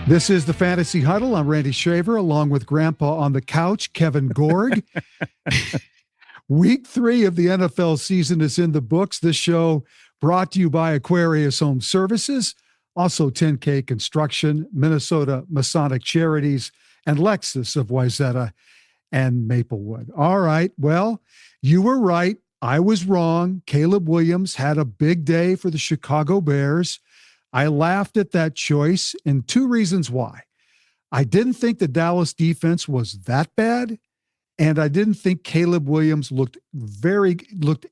This is the Fantasy Huddle. I'm Randy Shaver, along with Grandpa on the couch, Kevin Gorg. Week 3 of the NFL season is in the books. This show brought to you by Aquarius Home Services, also 10K Construction, Minnesota Masonic Charities, and Lexus of Wayzata and Maplewood. All right. Well, you were right. I was wrong. Caleb Williams had a big day for the Chicago Bears. I laughed at that choice, and 2 reasons why. I didn't think the Dallas defense was that bad, and I didn't think Caleb Williams looked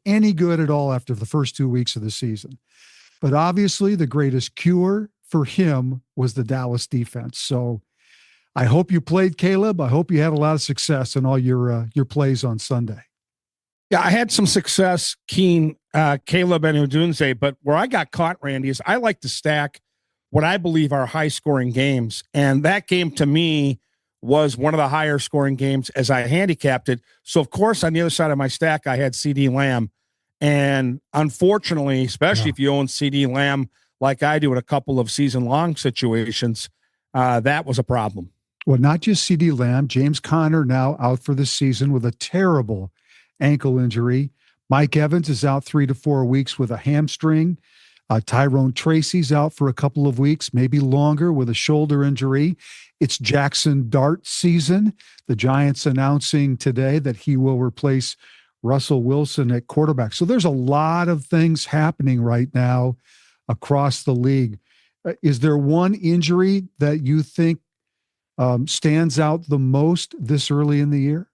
any good at all after the first 2 weeks of the season. But obviously, the greatest cure for him was the Dallas defense. So I hope you played, Caleb. I hope you had a lot of success in all your plays on Sunday. Yeah, I had some success, Caleb and Odunze, but where I got caught, Randy, is I like to stack what I believe are high-scoring games, and that game to me was one of the higher-scoring games as I handicapped it. So, of course, on the other side of my stack, I had CD Lamb, and unfortunately, especially if you own CD Lamb like I do in a couple of season-long situations, that was a problem. Well, not just CD Lamb, James Conner now out for the season with a terrible ankle injury. Mike Evans is out 3 to 4 weeks with a hamstring. Tyrone Tracy's out for a couple of weeks, maybe longer, with a shoulder injury. It's Jackson Dart season. The Giants announcing today that he will replace Russell Wilson at quarterback. So there's a lot of things happening right now across the league. Is there one injury that you think stands out the most this early in the year?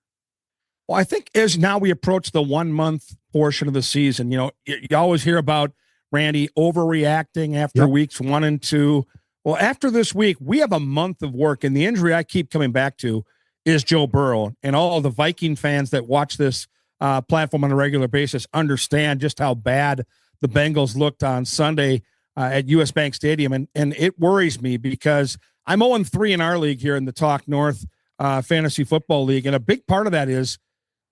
Well, I think as now we approach the 1 month portion of the season, you always hear about Randy overreacting after weeks 1 and 2. Well, after this week, we have a month of work, and the injury I keep coming back to is Joe Burrow. And all the Viking fans that watch this platform on a regular basis understand just how bad the Bengals looked on Sunday at US Bank Stadium. And it worries me because I'm 0-3 in our league here in the Talk North Fantasy Football League. And a big part of that is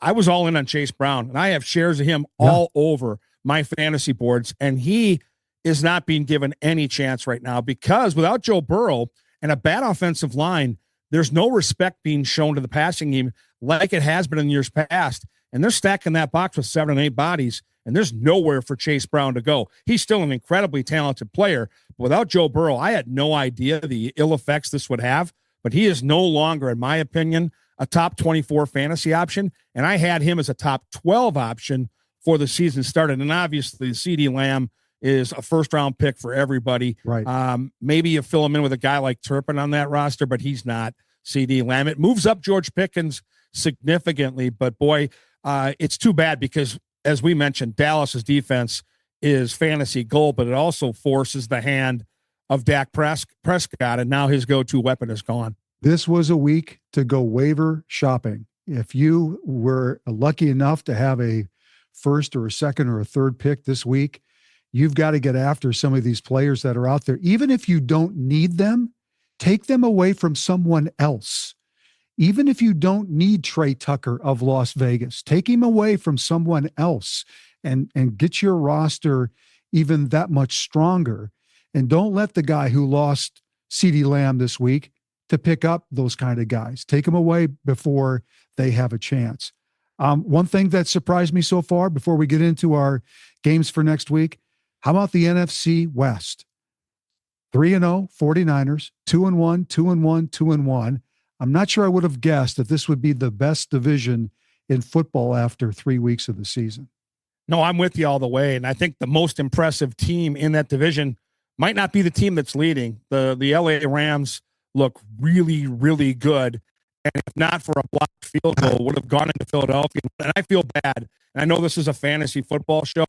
I was all in on Chase Brown, and I have shares of him all over my fantasy boards, and he is not being given any chance right now because without Joe Burrow and a bad offensive line, there's no respect being shown to the passing game like it has been in years past, and they're stacking that box with 7 and 8 bodies, and there's nowhere for Chase Brown to go. He's still an incredibly talented player, but without Joe Burrow, I had no idea the ill effects this would have, but he is no longer, in my opinion, a top 24 fantasy option, and I had him as a top 12 option for the season started. And obviously, CD Lamb is a first-round pick for everybody. Right. Maybe you fill him in with a guy like Turpin on that roster, but he's not CD Lamb. It moves up George Pickens significantly, but boy, it's too bad because, as we mentioned, Dallas's defense is fantasy gold, but it also forces the hand of Dak Prescott, and now his go-to weapon is gone. This was a week to go waiver shopping. If you were lucky enough to have a first or a second or a third pick this week, you've got to get after some of these players that are out there. Even if you don't need them, take them away from someone else. Even if you don't need Trey Tucker of Las Vegas, take him away from someone else and get your roster even that much stronger. And don't let the guy who lost CeeDee Lamb this week to pick up those kind of guys. Take them away before they have a chance. One thing that surprised me so far before we get into our games for next week, how about the NFC West? 3-0 49ers, 2-1, 2-1, 2-1. I'm not sure I would have guessed that this would be the best division in football after 3 weeks of the season. No, I'm with you all the way. And I think the most impressive team in that division might not be the team that's leading. The LA Rams look really, really good. And if not for a blocked field goal, would have gone into Philadelphia. And I feel bad. And I know this is a fantasy football show,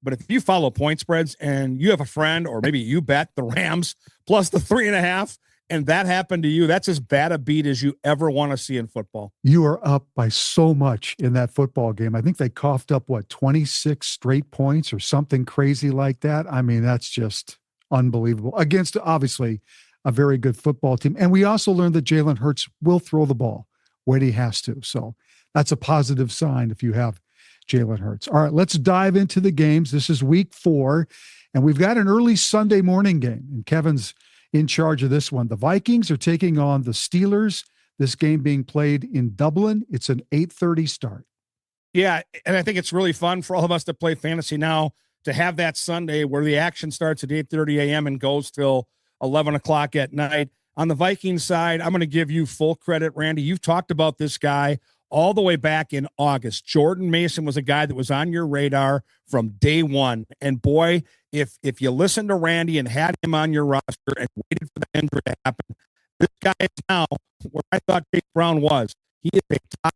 but if you follow point spreads and you have a friend, or maybe you bet the Rams plus the 3.5, and that happened to you, that's as bad a beat as you ever want to see in football. You are up by so much in that football game. I think they coughed up, 26 straight points or something crazy like that. I mean, that's just unbelievable against, obviously, a very good football team. And we also learned that Jalen Hurts will throw the ball when he has to. So that's a positive sign if you have Jalen Hurts. All right, let's dive into the games. This is week 4, and we've got an early Sunday morning game. And Kevin's in charge of this one. The Vikings are taking on the Steelers. This game being played in Dublin. It's an 8:30 start. Yeah, and I think it's really fun for all of us to play fantasy now to have that Sunday where the action starts at 8:30 a.m. and goes till 11 o'clock at night. On the Vikings side, I'm going to give you full credit, Randy. You've talked about this guy all the way back in August. Jordan Mason was a guy that was on your radar from day one. And boy, if you listened to Randy and had him on your roster and waited for the injury to happen, this guy is now where I thought Jake Brown was. He is a top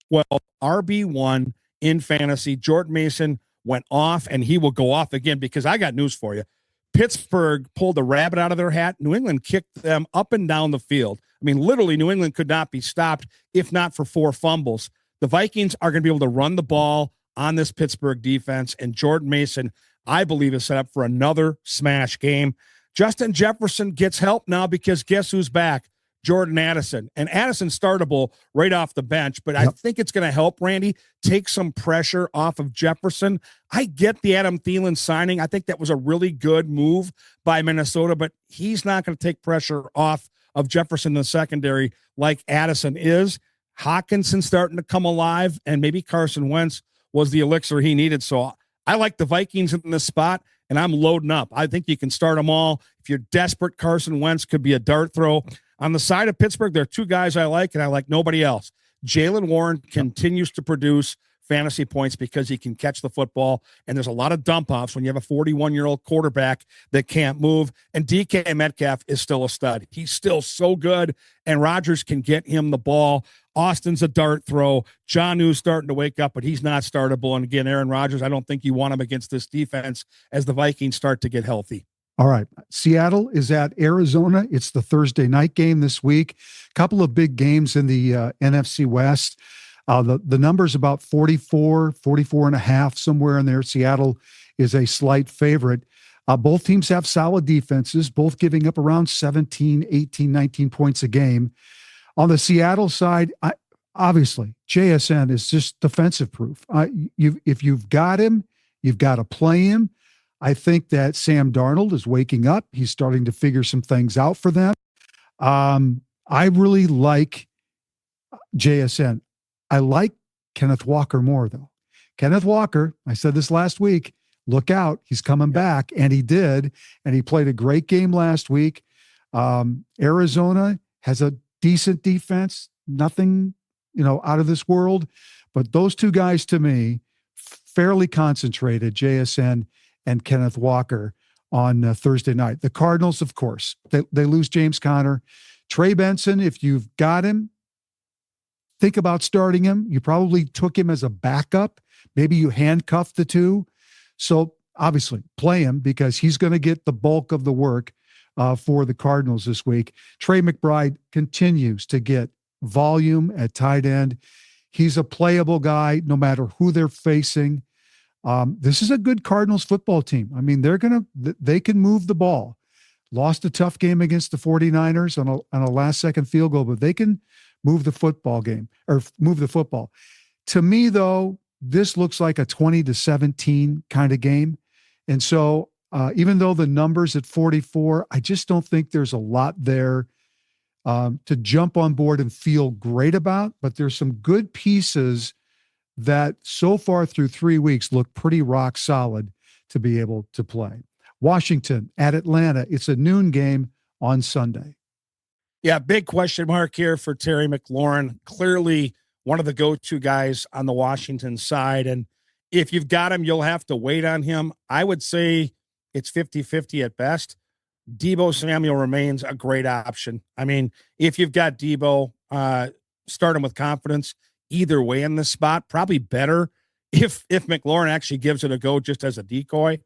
12 RB1 in fantasy. Jordan Mason went off, and he will go off again because I got news for you. Pittsburgh pulled the rabbit out of their hat. New England kicked them up and down the field. I mean, literally, New England could not be stopped if not for 4 fumbles. The Vikings are going to be able to run the ball on this Pittsburgh defense, and Jordan Mason, I believe, is set up for another smash game. Justin Jefferson gets help now because guess who's back? Jordan Addison. And Addison's startable right off the bench, but I think it's going to help, Randy, take some pressure off of Jefferson. I get the Adam Thielen signing. I think that was a really good move by Minnesota, but he's not going to take pressure off of Jefferson in the secondary like Addison is. Hawkinson's starting to come alive, and maybe Carson Wentz was the elixir he needed. So I like the Vikings in this spot, and I'm loading up. I think you can start them all. If you're desperate, Carson Wentz could be a dart throw. On the side of Pittsburgh, there are 2 guys I like, and I like nobody else. Jalen Warren continues to produce fantasy points because he can catch the football, and there's a lot of dump-offs when you have a 41-year-old quarterback that can't move, and DK Metcalf is still a stud. He's still so good, and Rodgers can get him the ball. Austin's a dart throw. Jonnu's starting to wake up, but he's not startable. And again, Aaron Rodgers, I don't think you want him against this defense as the Vikings start to get healthy. All right. Seattle is at Arizona. It's the Thursday night game this week. Couple of big games in the NFC West. The number's about 44 and a half, somewhere in there. Seattle is a slight favorite. Both teams have solid defenses, both giving up around 17, 18, 19 points a game. On the Seattle side, obviously, JSN is just defensive proof. If you've got him, you've got to play him. I think that Sam Darnold is waking up. He's starting to figure some things out for them. I really like JSN. I like Kenneth Walker more, though. Kenneth Walker, I said this last week, look out. He's coming back, and he did, and he played a great game last week. Arizona has a decent defense, nothing, out of this world, but those 2 guys to me, fairly concentrated, JSN and Kenneth Walker on Thursday night. The Cardinals, of course, they lose James Conner. Trey Benson, if you've got him, think about starting him. You probably took him as a backup. Maybe you handcuffed the 2. So obviously play him because he's going to get the bulk of the work for the Cardinals this week. Trey McBride continues to get volume at tight end. He's a playable guy no matter who they're facing. This is a good Cardinals football team. I mean, they can move the ball. Lost a tough game against the 49ers on a last-second field goal, but they can move the football. To me, though, this looks like a 20-17 kind of game. And so even though the number's at 44, I just don't think there's a lot there to jump on board and feel great about. But there's some good pieces that so far through 3 weeks look pretty rock solid to be able to play. Washington at Atlanta. It's a noon game on Sunday. Yeah, big question mark here for Terry McLaurin. Clearly one of the go-to guys on the Washington side. And if you've got him, you'll have to wait on him. I would say it's 50-50 at best. Deebo Samuel remains a great option. I mean, if you've got Deebo, start him with confidence. Either way in this spot, probably better if McLaurin actually gives it a go just as a decoy.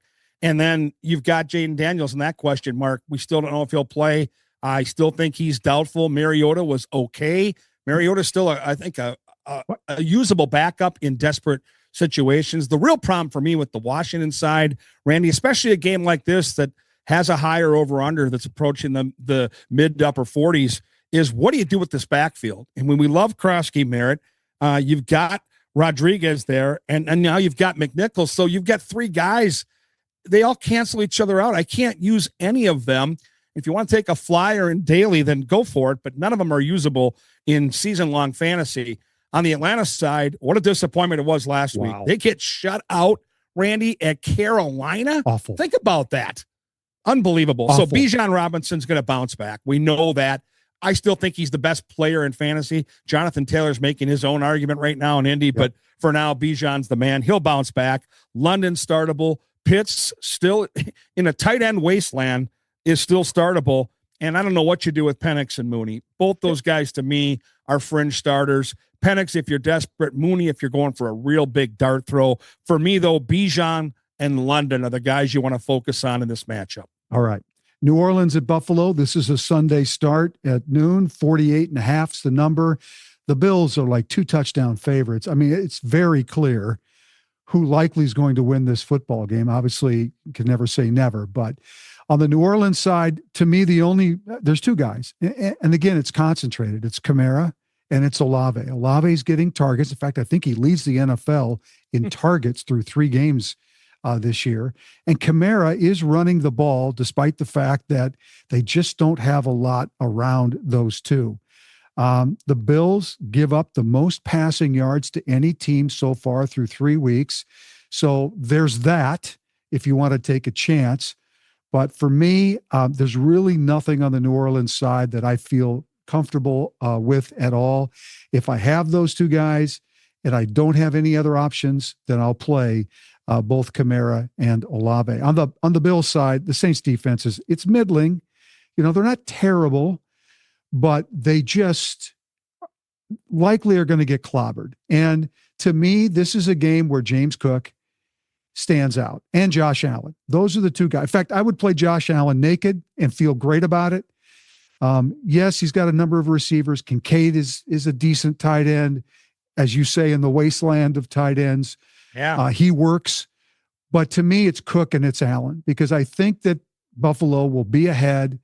And then you've got Jaden Daniels in that question mark. We still don't know if he'll play. I still think he's doubtful. Mariota was okay. Mariota's still, I think, a usable backup in desperate situations. The real problem for me with the Washington side, Randy, especially a game like this that has a higher over-under that's approaching the mid to upper 40s, is what do you do with this backfield? And when we love Krosky Merritt, you've got Rodriguez there, and now you've got McNichols. So you've got 3 guys. They all cancel each other out. I can't use any of them. If you want to take a flyer in daily, then go for it, but none of them are usable in season-long fantasy. On the Atlanta side, what a disappointment it was last week. They get shut out, Randy, at Carolina. Awful. Think about that. Unbelievable. Awful. So Bijan Robinson's going to bounce back. We know that. I still think he's the best player in fantasy. Jonathan Taylor's making his own argument right now in Indy, but for now, Bijan's the man. He'll bounce back. London startable. Pitts still in a tight end wasteland is still startable. And I don't know what you do with Penix and Mooney. Both those guys, to me, are fringe starters. Penix, if you're desperate. Mooney, if you're going for a real big dart throw. For me, though, Bijan and London are the guys you want to focus on in this matchup. All right. New Orleans at Buffalo. This is a Sunday start at noon. 48.5 is the number. The Bills are like 2 touchdown favorites. I mean, it's very clear who likely is going to win this football game. Obviously, you can never say never, but on the New Orleans side, to me, there's 2 guys. And again, it's concentrated. It's Kamara and it's Olave. Olave's getting targets. In fact, I think he leads the NFL in targets through 3 games this year. And Kamara is running the ball despite the fact that they just don't have a lot around those 2. The Bills give up the most passing yards to any team so far through 3 weeks. So there's that if you want to take a chance. But for me, there's really nothing on the New Orleans side that I feel comfortable with at all. If I have those 2 guys and I don't have any other options, then I'll play both Kamara and Olave. On the Bills side, the Saints defense it's middling. You know, they're not terrible, but they just likely are going to get clobbered. And to me, this is a game where James Cook stands out and Josh Allen. Those are the 2 guys. In fact, I would play Josh Allen naked and feel great about it. Yes, he's got a number of receivers. Kincaid is a decent tight end, as you say, in the wasteland of tight ends. Yeah, he works. But to me, it's Cook and it's Allen, because I think that Buffalo will be ahead.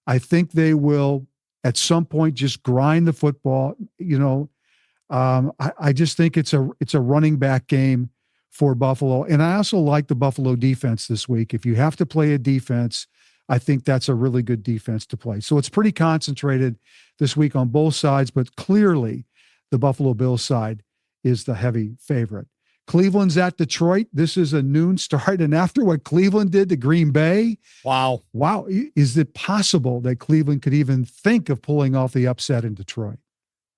I think they will at some point just grind the football. You know, I just think it's a running back game for Buffalo. And I also like the Buffalo defense this week. If you have to play a defense, I think that's a really good defense to play. So it's pretty concentrated this week on both sides, but clearly the Buffalo Bills side is the heavy favorite. Cleveland's at Detroit. This is a noon start. And after what Cleveland did to Green Bay, wow. Is it possible that Cleveland could even think of pulling off the upset in Detroit?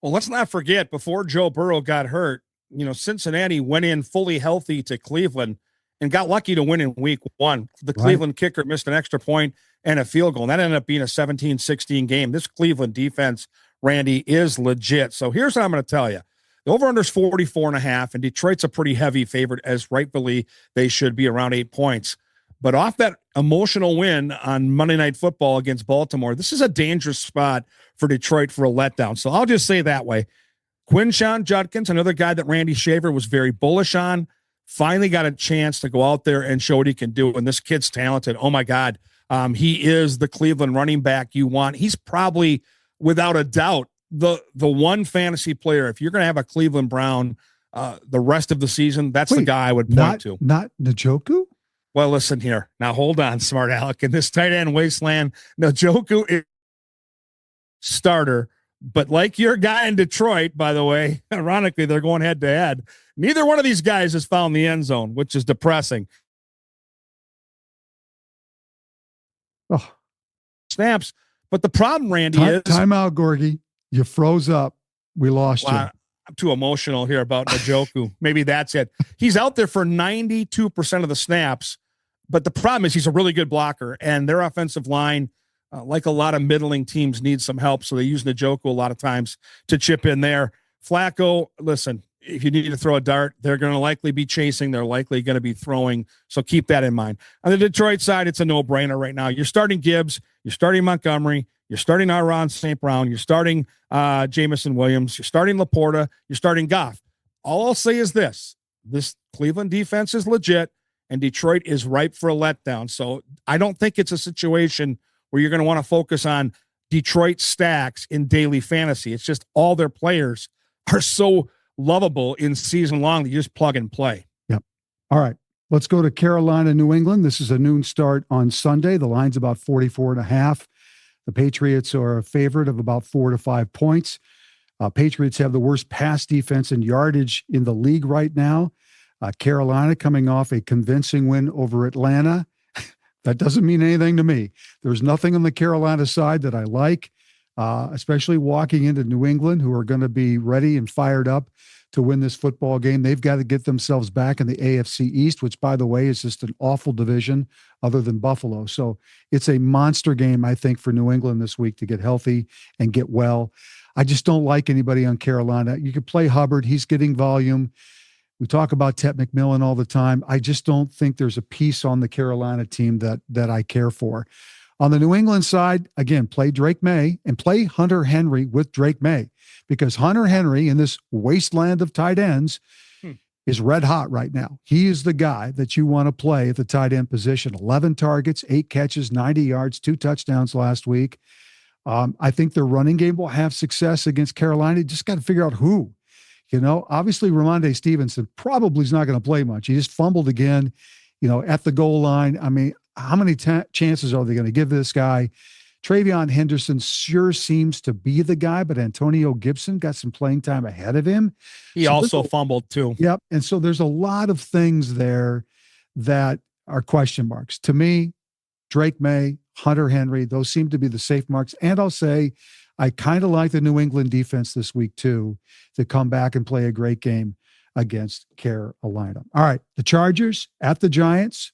Well, let's not forget, before Joe Burrow got hurt, you know, Cincinnati went in fully healthy to Cleveland and got lucky to win in week 1. The Cleveland kicker missed an extra point and a field goal, and that ended up being a 17-16 game. This Cleveland defense, Randy, is legit. So here's what I'm going to tell you. The over-under is 44.5, and Detroit's a pretty heavy favorite, as rightfully they should be, around 8 points. But off that emotional win on Monday Night Football against Baltimore, this is a dangerous spot for Detroit for a letdown. So I'll just say that way. Quinshon Judkins, another guy that Randy Shaver was very bullish on, finally got a chance to go out there and show what he can do. And this kid's talented. Oh, my God. He is the Cleveland running back you want. He's probably, without a doubt, the one fantasy player. If you're going to have a Cleveland Brown the rest of the season, that's the guy I would point to. Not Njoku? Well, listen here. Now, hold on, smart Alec. In this tight end wasteland, Njoku is starter. But like your guy in Detroit, by the way, ironically, they're going head to head. Neither one of these guys has found the end zone, which is depressing. Oh. Snaps. But the problem, Randy, is... Time out, Gorgie. You froze up. We lost you. I'm too emotional here about Njoku. Maybe that's it. He's out there for 92% of the snaps, but the problem is he's a really good blocker, and their offensive line, like a lot of middling teams, needs some help, so they use Njoku a lot of times to chip in there. Flacco, listen, if you need to throw a dart, they're going to likely be chasing. They're likely going to be throwing, so keep that in mind. On the Detroit side, it's a no-brainer right now. You're starting Gibbs. You're starting Montgomery. You're starting Aaron St. Brown. You're starting Jamison Williams. You're starting Laporta. You're starting Goff. All I'll say is this Cleveland defense is legit, and Detroit is ripe for a letdown. So I don't think it's a situation where you're going to want to focus on Detroit stacks in daily fantasy. It's just all their players are so lovable in season long that you just plug and play. Yep. All right. Let's go to Carolina, New England. This is a noon start on Sunday. The line's about 44.5. The Patriots are a favorite of about 4 to 5 points. Patriots have the worst pass defense and yardage in the league right now. Carolina coming off a convincing win over Atlanta. That doesn't mean anything to me. There's nothing on the Carolina side that I like, especially walking into New England, who are going to be ready and fired up to win this football game. They've got to get themselves back in the AFC East, which, by the way, is just an awful division other than Buffalo. So it's a monster game, I think, for New England this week to get healthy and get well. I just don't like anybody on Carolina. You could play Hubbard. He's getting volume. We talk about Ted McMillan all the time. I just don't think there's a piece on the Carolina team that I care for. On the New England side, again, play Drake May and play Hunter Henry with Drake May, because Hunter Henry in this wasteland of tight ends is red hot right now. He is the guy that you want to play at the tight end position. 11 targets, 8 catches, 90 yards, 2 touchdowns last week. I think their running game will have success against Carolina. You just got to figure out who. Obviously Ramondre Stevenson probably is not going to play much. He just fumbled again, at the goal line. I mean, how many chances are they going to give this guy? Travion Henderson sure seems to be the guy, but Antonio Gibson got some playing time ahead of him. He also fumbled too. Yep. And so there's a lot of things there that are question marks. To me, Drake May, Hunter Henry, those seem to be the safe marks. And I'll say, I kind of like the New England defense this week too, to come back and play a great game against Carolina. All right, the Chargers at the Giants.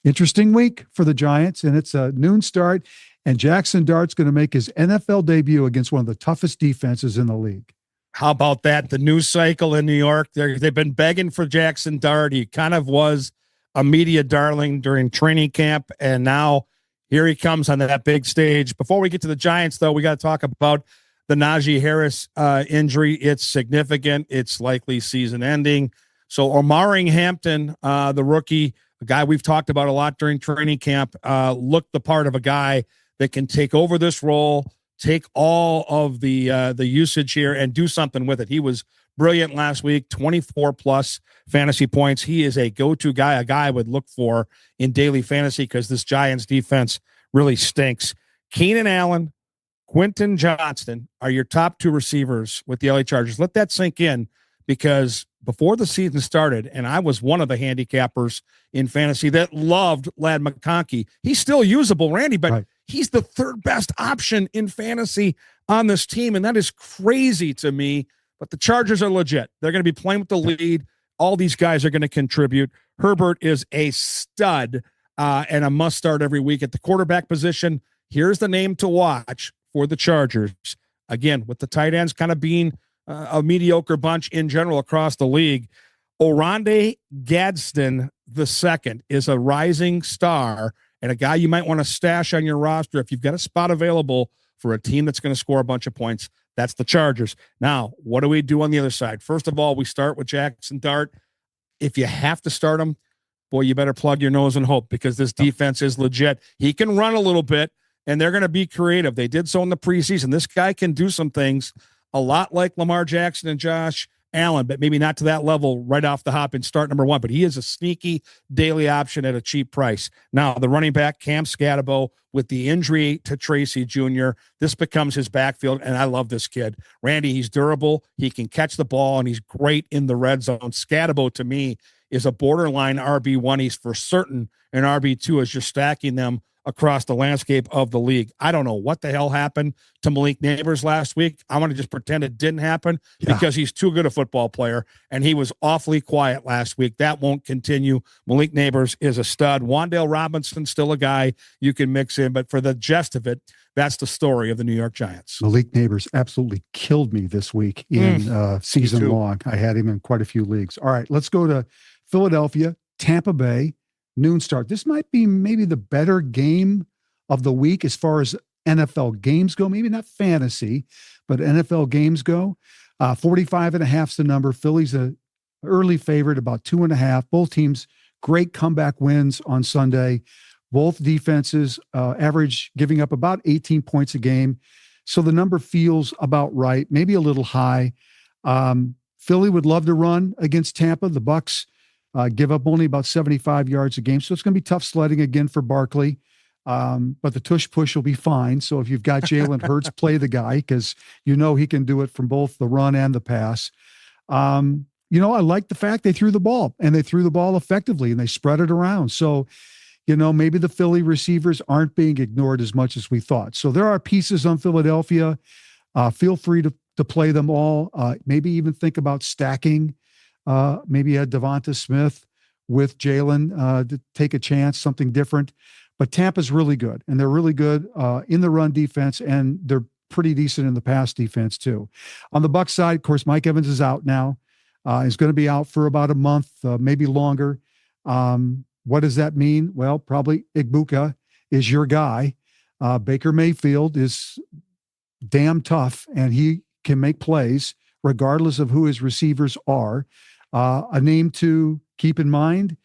Interesting week for the Giants, and it's a noon start, and Jackson Dart's going to make his NFL debut against one of the toughest defenses in the league. How about that? The news cycle in New York, they've been begging for Jackson Dart. He kind of was a media darling during training camp, and now here he comes on that big stage. Before we get to the Giants, though, we got to talk about the Najee Harris injury. It's significant. It's likely season ending. So Omari Hampton, the rookie, a guy we've talked about a lot during training camp, looked the part of a guy that can take over this role, take all of the usage here and do something with it. He was brilliant last week, 24 plus fantasy points. He is a go-to guy, a guy I would look for in daily fantasy because this Giants defense really stinks. Keenan Allen, Quentin Johnston are your top 2 receivers with the LA Chargers. Let that sink in, because before the season started, and I was one of the handicappers in fantasy that loved Ladd McConkey. He's still usable, Randy, but he's the 3rd best option in fantasy on this team, and that is crazy to me. But the Chargers are legit. They're going to be playing with the lead. All these guys are going to contribute. Herbert is a stud and a must start every week at the quarterback position. Here's the name to watch for the Chargers. Again, with the tight ends kind of being a mediocre bunch in general across the league, Oronde Gadsden II is a rising star and a guy you might want to stash on your roster if you've got a spot available for a team that's going to score a bunch of points. That's the Chargers. Now, what do we do on the other side? First of all, we start with Jackson Dart. If you have to start him, boy, you better plug your nose and hope, because this defense is legit. He can run a little bit, and they're going to be creative. They did so in the preseason. This guy can do some things a lot like Lamar Jackson and Josh Allen, but maybe not to that level right off the hop in start number 1. But he is a sneaky daily option at a cheap price. Now, the running back, Cam Scatabo, with the injury to Tracy Jr., this becomes his backfield, and I love this kid. Randy, he's durable. He can catch the ball, and he's great in the red zone. Scatabo, to me, is a borderline RB1. He's for certain an RB2 as you're stacking them across the landscape of the league. I don't know what the hell happened to Malik Neighbors last week. I want to just pretend it didn't happen because he's too good a football player, and he was awfully quiet last week. That won't continue. Malik Neighbors is a stud. Wan'Dale Robinson, still a guy you can mix in, but for the gist of it, that's the story of the New York Giants. Malik Neighbors absolutely killed me this week in season long. I had him in quite a few leagues. All right, let's go to Philadelphia, Tampa Bay. Noon start. This might be maybe the better game of the week as far as NFL games go. Maybe not fantasy, but NFL games go. 45.5 is the number. Philly's an early favorite, about 2.5. Both teams, great comeback wins on Sunday. Both defenses average giving up about 18 points a game. So the number feels about right, maybe a little high. Philly would love to run against Tampa. The Bucs give up only about 75 yards a game. So it's going to be tough sledding again for Barkley. But the tush push will be fine. So if you've got Jalen Hurts, play the guy because you know he can do it from both the run and the pass. I like the fact they threw the ball and they threw the ball effectively and they spread it around. So, maybe the Philly receivers aren't being ignored as much as we thought. So there are pieces on Philadelphia. Feel free to play them all. Maybe even think about stacking. Maybe you had Devonta Smith with Jalen to take a chance, something different. But Tampa's really good, and they're really good in the run defense, and they're pretty decent in the pass defense too. On the Bucs side, of course, Mike Evans is out now. He's going to be out for about a month, maybe longer. What does that mean? Well, probably Igbuka is your guy. Baker Mayfield is damn tough, and he can make plays regardless of who his receivers are. A name to keep in mind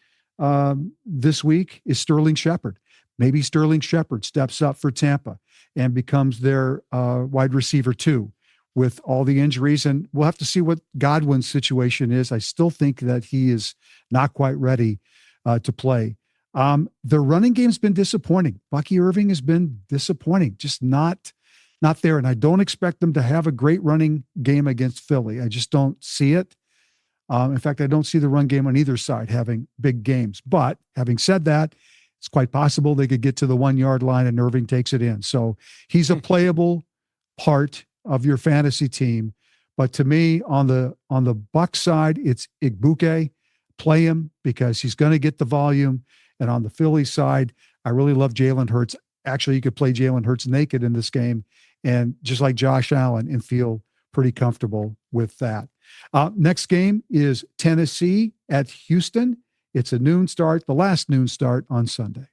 this week is Sterling Shepard. Maybe Sterling Shepard steps up for Tampa and becomes their wide receiver 2 with all the injuries. And we'll have to see what Godwin's situation is. I still think that he is not quite ready to play. The running game's been disappointing. Bucky Irving has been disappointing, just not there. And I don't expect them to have a great running game against Philly. I just don't see it. In fact, I don't see the run game on either side having big games. But having said that, it's quite possible they could get to the 1-yard line and Irving takes it in. So he's a playable part of your fantasy team. But to me, on the Bucs side, it's Igbuka. Play him because he's going to get the volume. And on the Philly side, I really love Jalen Hurts. Actually, you could play Jalen Hurts naked in this game and just like Josh Allen and feel pretty comfortable with that. Next game is Tennessee at Houston. It's a noon start, the last noon start on Sunday.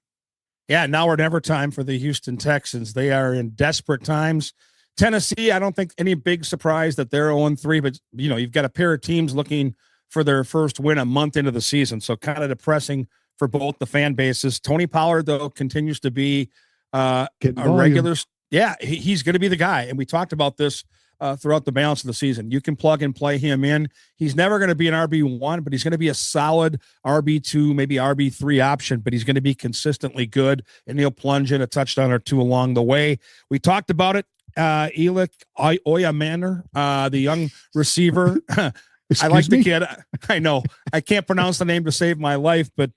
Yeah, now or never time for the Houston Texans. They are in desperate times. Tennessee, I don't think any big surprise that they're 0-3, but you've got a pair of teams looking for their first win a month into the season. So kind of depressing for both the fan bases. Tony Pollard, though, continues to be a regular. Yeah, he's going to be the guy. And we talked about this throughout the balance of the season. You can plug and play him in. He's never going to be an RB1, but he's going to be a solid RB2, maybe RB3 option, but he's going to be consistently good, and he'll plunge in a touchdown or two along the way. We talked about it. Elik Oyamaner, the young receiver. I like the kid. I know. I can't pronounce the name to save my life, but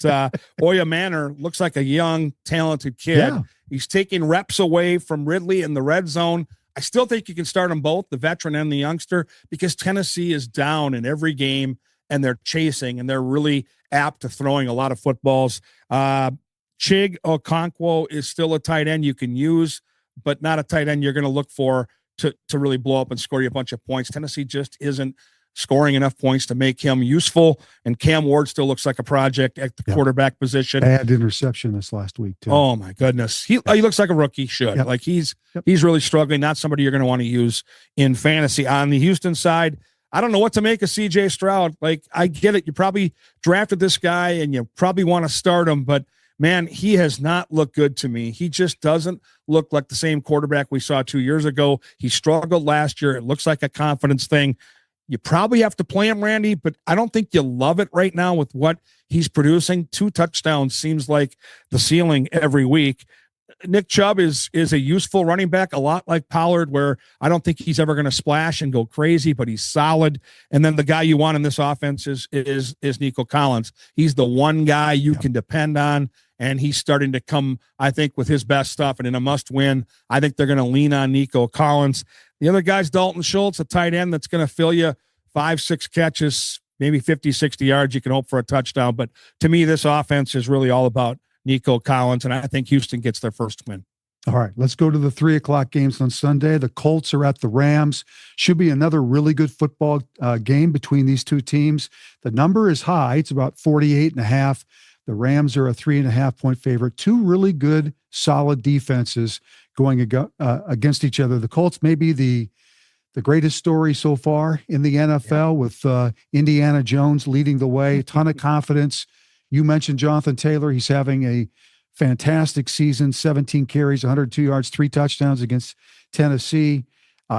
Oyamaner looks like a young, talented kid. Yeah. He's taking reps away from Ridley in the red zone. I still think you can start them both, the veteran and the youngster, because Tennessee is down in every game, and they're chasing, and they're really apt to throwing a lot of footballs. Chig Okonkwo is still a tight end you can use, but not a tight end you're going to look for to really blow up and score you a bunch of points. Tennessee just isn't scoring enough points to make him useful, and Cam Ward still looks like a project at the quarterback position. Bad interception this last week too. Oh my goodness, he looks like a rookie should. Like he's really struggling. Not somebody you're going to want to use in fantasy. On the Houston side, I don't know what to make of CJ Stroud. Like, I get it, you probably drafted this guy and you probably want to start him, but man, he has not looked good to me. He just doesn't look like the same quarterback we saw 2 years ago. He struggled last year. It looks like a confidence thing. You probably have to play him, Randy, but I don't think you love it right now with what he's producing. 2 touchdowns seems like the ceiling every week. Nick Chubb is a useful running back, a lot like Pollard, where I don't think he's ever going to splash and go crazy, but he's solid. And then the guy you want in this offense is Nico Collins. He's the one guy you can depend on, and he's starting to come, I think, with his best stuff. And in a must-win, I think they're going to lean on Nico Collins. The other guy's Dalton Schultz, a tight end that's going to fill you 5-6 catches, maybe 50, 60 yards. You can hope for a touchdown. But to me, this offense is really all about Nico Collins, and I think Houston gets their first win. All right, let's go to the 3:00 games on Sunday. The Colts are at the Rams. Should be another really good football game between these two teams. The number is high. It's about 48.5. The Rams are a 3.5-point favorite. Two really good, solid defenses going against each other. The Colts may be the greatest story so far in the NFL with Indiana Jones leading the way. A ton of confidence. You mentioned Jonathan Taylor. He's having a fantastic season, 17 carries, 102 yards, 3 touchdowns against Tennessee.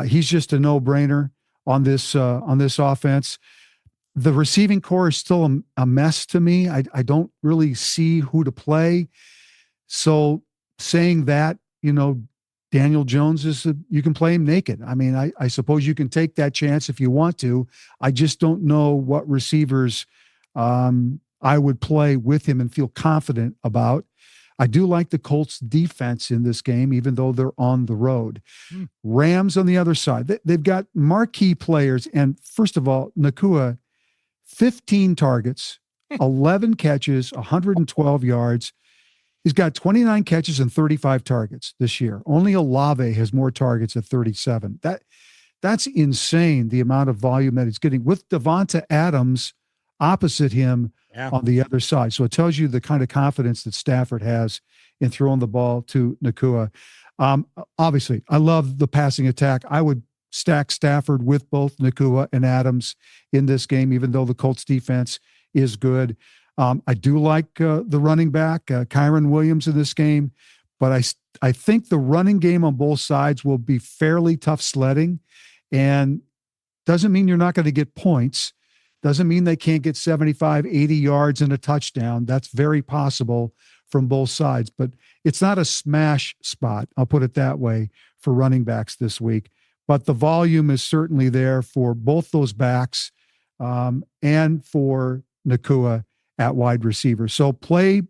He's just a no-brainer on this offense. The receiving core is still a mess to me. I don't really see who to play. So saying that, Daniel Jones you can play him naked. I mean, I suppose you can take that chance if you want to. I just don't know what receivers I would play with him and feel confident about. I do like the Colts defense in this game, even though they're on the road. Rams on the other side, they've got marquee players. And first of all, Nakua, 15 targets, 11 catches, 112 yards. He's got 29 catches and 35 targets this year. Only Olave has more targets at 37. That's insane, the amount of volume that he's getting with Devonta Adams opposite him on the other side. So it tells you the kind of confidence that Stafford has in throwing the ball to Nakua. Obviously, I love the passing attack. I would stack Stafford with both Nakua and Adams in this game, even though the Colts defense is good. I do like the running back, Kyron Williams, in this game, but I think the running game on both sides will be fairly tough sledding, and doesn't mean you're not going to get points. Doesn't mean they can't get 75, 80 yards and a touchdown. That's very possible from both sides, but it's not a smash spot, I'll put it that way, for running backs this week. But the volume is certainly there for both those backs and for Nakua at wide receiver. So play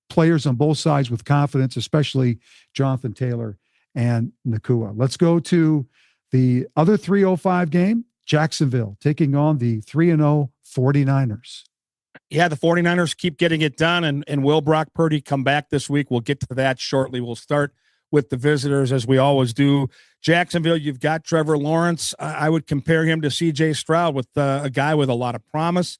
players on both sides with confidence, especially Jonathan Taylor and Nakua. Let's go to the other 305 game. Jacksonville taking on the 3-0 49ers. Yeah, the 49ers keep getting it done, and will Brock Purdy come back this week? We'll get to that shortly. We'll start with the visitors, as we always do. Jacksonville, you've got Trevor Lawrence. I would compare him to C.J. Stroud, with a guy with a lot of promise.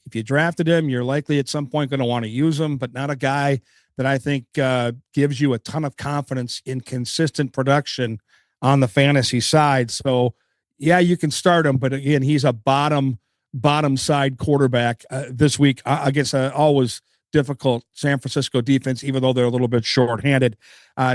If you drafted him, you're likely at some point going to want to use him, but not a guy that I think gives you a ton of confidence in consistent production on the fantasy side. So, yeah, you can start him, but again, he's a bottom side quarterback this week against an always difficult San Francisco defense, even though they're a little bit shorthanded.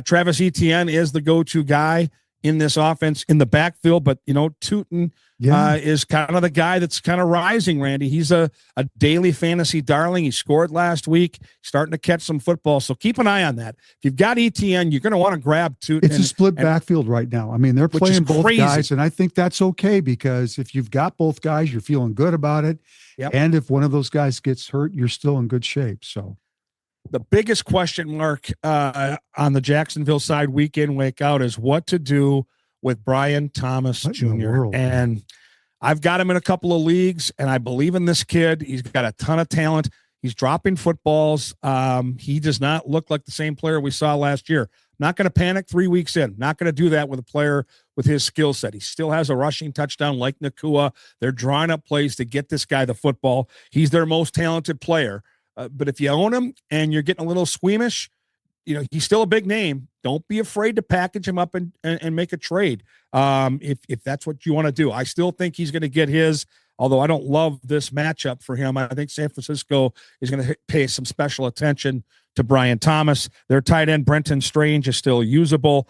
Travis Etienne is the go-to guy in this offense in the backfield, but Tootin is kind of the guy that's kind of rising, Randy. He's a daily fantasy darling. He scored last week, starting to catch some football. So keep an eye on that. If you've got Etienne, you're going to want to grab Tootin. It's a split backfield right now. I mean, they're playing both guys, and I think that's okay, because if you've got both guys, you're feeling good about it. Yep. And if one of those guys gets hurt, you're still in good shape. So the biggest question mark on the Jacksonville side week out is what to do with Brian Thomas Jr. And I've got him in a couple of leagues, and I believe in this kid. He's got a ton of talent. He's dropping footballs. He does not look like the same player we saw last year. Not going to panic 3 weeks in. Not going to do that with a player with his skill set. He still has a rushing touchdown like Nakua. They're drawing up plays to get this guy the football. He's their most talented player. But if you own him and you're getting a little squeamish, he's still a big name. Don't be afraid to package him up and make a trade if that's what you want to do. I still think he's going to get his, although I don't love this matchup for him. I think San Francisco is going to pay some special attention to Brian Thomas. Their tight end, Brenton Strange, is still usable.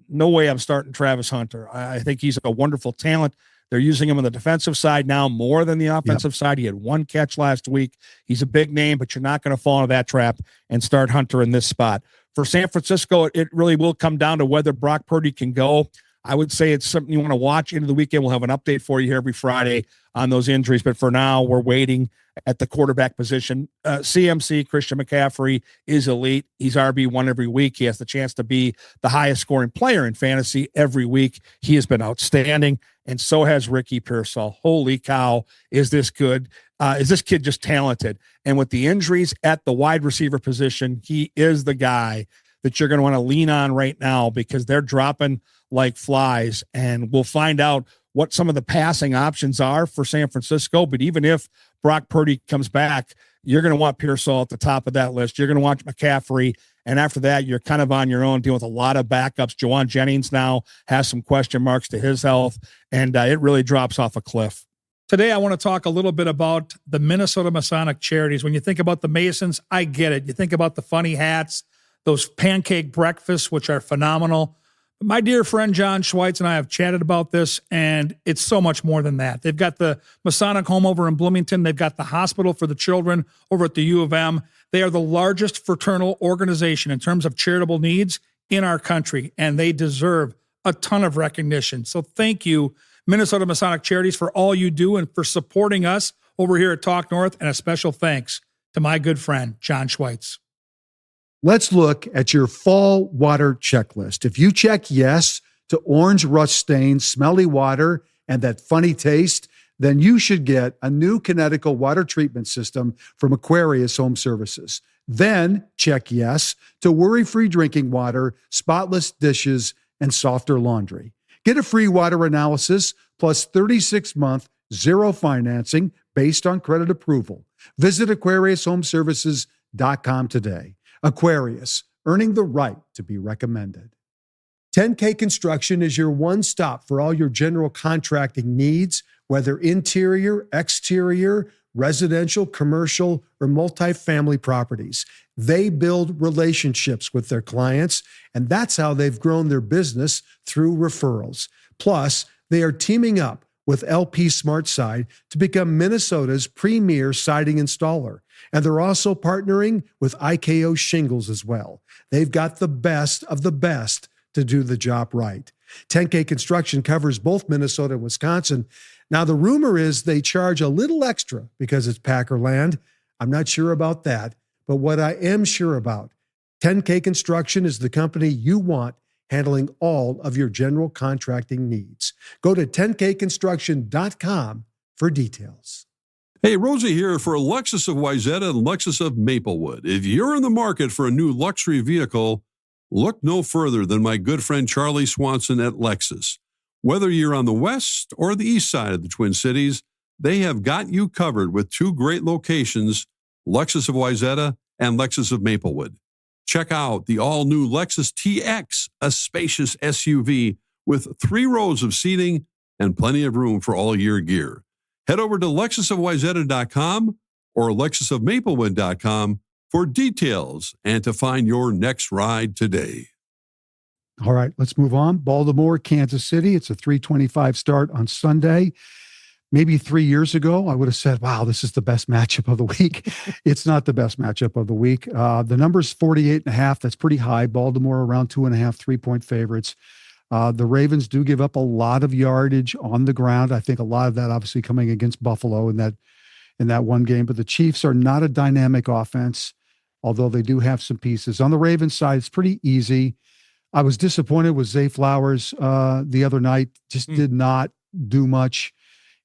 No way I'm starting Travis Hunter. I think he's a wonderful talent. They're using him on the defensive side now more than the offensive side. He had one catch last week. He's a big name, but you're not going to fall into that trap and start Hunter in this spot. For San Francisco, it really will come down to whether Brock Purdy can go. I would say it's something you want to watch into the weekend. We'll have an update for you here every Friday on those injuries. But for now, we're waiting at the quarterback position. CMC, Christian McCaffrey, is elite. He's RB1 every week. He has the chance to be the highest scoring player in fantasy every week. He has been outstanding, and so has Ricky Pearsall. Holy cow, is this good? Is this kid just talented? And with the injuries at the wide receiver position, he is the guy that you're going to want to lean on right now, because they're dropping like flies, and we'll find out what some of the passing options are for San Francisco. But even if Brock Purdy comes back, you're going to want Pearsall at the top of that list. You're going to want McCaffrey. And after that, you're kind of on your own, dealing with a lot of backups. Jawan Jennings now has some question marks to his health, and it really drops off a cliff. Today, I want to talk a little bit about the Minnesota Masonic Charities. When you think about the Masons, I get it. You think about the funny hats, those pancake breakfasts, which are phenomenal. My dear friend John Schweitz and I have chatted about this, and it's so much more than that. They've got the Masonic Home over in Bloomington. They've got the hospital for the children over at the U of M. They are the largest fraternal organization in terms of charitable needs in our country, and they deserve a ton of recognition. So thank you, Minnesota Masonic Charities, for all you do and for supporting us over here at Talk North, and a special thanks to my good friend, John Schweitz. Let's look at your fall water checklist. If you check yes to orange rust stains, smelly water, and that funny taste, then you should get a new Kinetical water treatment system from Aquarius Home Services. Then check yes to worry-free drinking water, spotless dishes, and softer laundry. Get a free water analysis plus 36-month zero financing based on credit approval. Visit AquariusHomeservices.com today. Aquarius, earning the right to be recommended. 10K Construction is your one stop for all your general contracting needs, whether interior, exterior, residential, commercial, or multifamily properties. They build relationships with their clients, and that's how they've grown their business through referrals. Plus, they are teaming up with LP SmartSide to become Minnesota's premier siding installer. And they're also partnering with IKO Shingles as well. They've got the best of the best to do the job right. 10K Construction covers both Minnesota and Wisconsin. Now, the rumor is they charge a little extra because it's Packer land. I'm not sure about that. But what I am sure about, 10K Construction is the company you want handling all of your general contracting needs. Go to 10kconstruction.com for details. Hey, Rosie here for Lexus of Wayzata and Lexus of Maplewood. If you're in the market for a new luxury vehicle, look no further than my good friend Charlie Swanson at Lexus. Whether you're on the west or the east side of the Twin Cities, they have got you covered with two great locations, Lexus of Wayzata and Lexus of Maplewood. Check out the all-new Lexus TX, a spacious SUV with 3 rows of seating and plenty of room for all your gear. Head over to lexusofwayzata.com or lexusofmaplewood.com for details and to find your next ride today. All right, let's move on. Baltimore, Kansas City. It's a 3:25 start on Sunday. Maybe 3 years ago, I would have said, wow, this is the best matchup of the week. It's not the best matchup of the week. The number's 48.5. That's pretty high. Baltimore around 2.5, 3-point favorites. The Ravens do give up a lot of yardage on the ground. I think a lot of that obviously coming against Buffalo in that one game. But the Chiefs are not a dynamic offense, although they do have some pieces. On the Ravens side, it's pretty easy. I was disappointed with Zay Flowers the other night. Just did not do much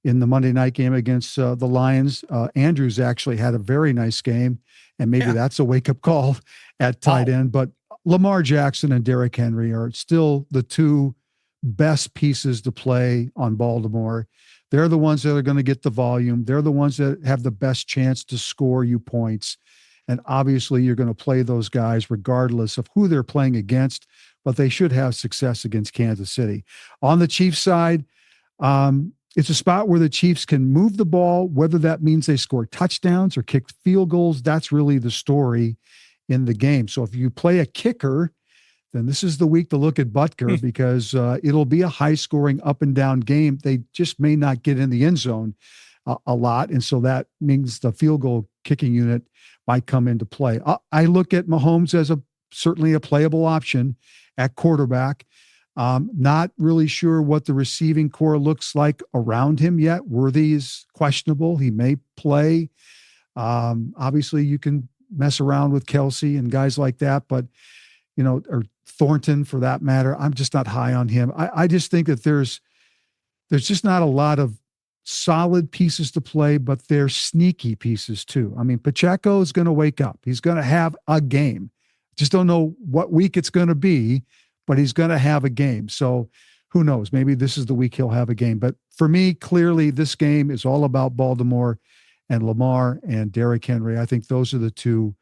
in the Monday night game against the Lions. Andrews actually had a very nice game, and maybe that's a wake-up call at tight end. But Lamar Jackson and Derrick Henry are still the two best pieces to play on Baltimore. They're the ones that are going to get the volume. They're the ones that have the best chance to score you points. And obviously, you're going to play those guys regardless of who they're playing against, but they should have success against Kansas City. On the Chiefs side, it's a spot where the Chiefs can move the ball, whether that means they score touchdowns or kick field goals. That's really the story in the game. So if you play a kicker, then this is the week to look at Butker because it'll be a high-scoring up and down game. They just may not get in the end zone a lot, and so that means the field goal kicking unit might come into play. I look at Mahomes as certainly a playable option at quarterback. Not really sure what the receiving core looks like around him yet. Worthy is questionable. He may play. Obviously, you can mess around with Kelsey and guys like that, but or Thornton for that matter. I'm just not high on him. I just think that there's just not a lot of solid pieces to play, but they're sneaky pieces too. I mean, Pacheco is going to wake up. He's going to have a game. Just don't know what week it's going to be, but he's going to have a game. So who knows? Maybe this is the week he'll have a game. But for me, clearly this game is all about Baltimore and Lamar and Derrick Henry. I think those are the two